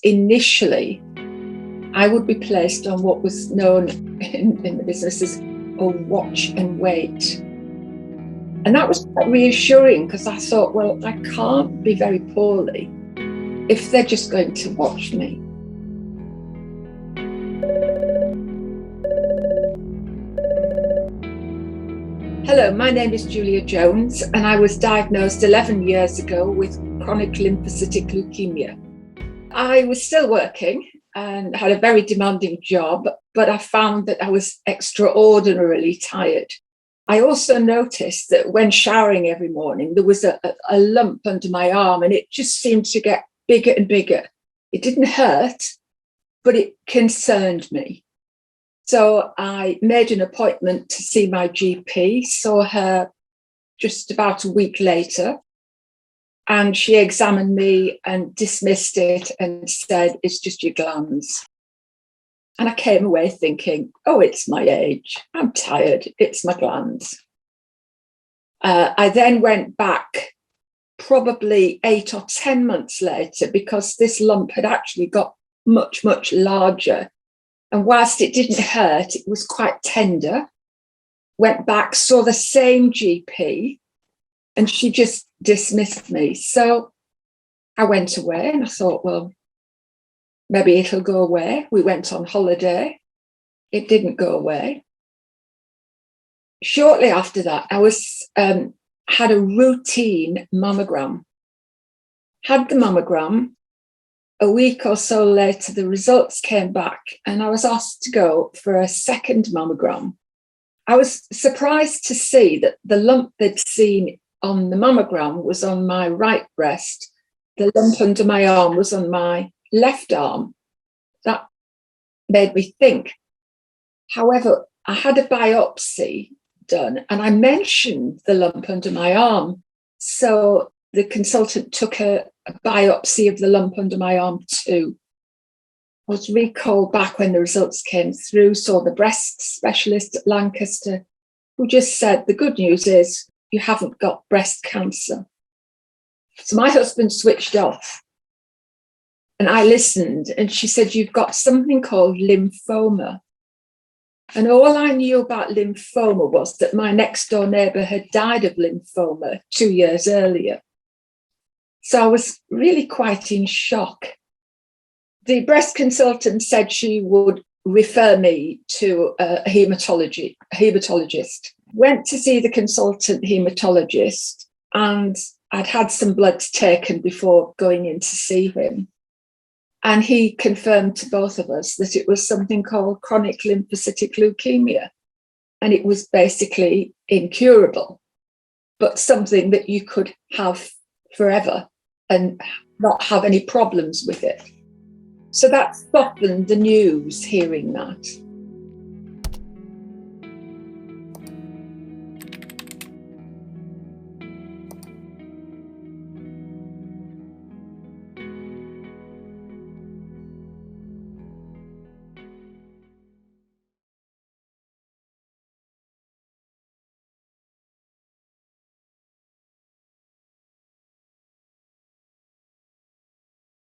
Initially, I would be placed on what was known in the business as a watch and wait. And that was quite reassuring because I thought, well, I can't be very poorly if they're just going to watch me. Hello, my name is Julia Jones, and I was diagnosed 11 years ago with chronic lymphocytic leukemia. I was still working and had a very demanding job, but I found that I was extraordinarily tired. I also noticed that when showering every morning, there was a lump under my arm, and it just seemed to get bigger and bigger. It didn't hurt, but it concerned me. So I made an appointment to see my GP, saw her just about a week later, and she examined me and dismissed it and said, it's just your glands. And I came away thinking, oh, it's my age. I'm tired. It's my glands. I then went back probably 8 or 10 months later because this lump had actually got much, much larger. And whilst it didn't hurt, it was quite tender. Went back, saw the same GP, and she just dismissed me. So I went away and I thought, well, maybe it'll go away. We went on holiday. It didn't go away. Shortly after that, I had a routine mammogram. Had the mammogram. A week or so later, the results came back and I was asked to go for a second mammogram. I was surprised to see that the lump they'd seen on the mammogram was on my right breast. The lump under my arm was on my left arm. That made me think. However, I had a biopsy done and I mentioned the lump under my arm. So the consultant took a biopsy of the lump under my arm too. I was recalled back when the results came through, saw the breast specialist at Lancaster, who just said, the good news is you haven't got breast cancer. So my husband switched off and I listened, and she said, you've got something called lymphoma. And all I knew about lymphoma was that my next door neighbour had died of lymphoma 2 years earlier. So I was really quite in shock. The breast consultant said she would refer me to a hematologist. Went to see the consultant hematologist, and I'd had some blood taken before going in to see him. And he confirmed to both of us that it was something called chronic lymphocytic leukemia. And it was basically incurable, but something that you could have forever and not have any problems with it. So that softened the news, hearing that.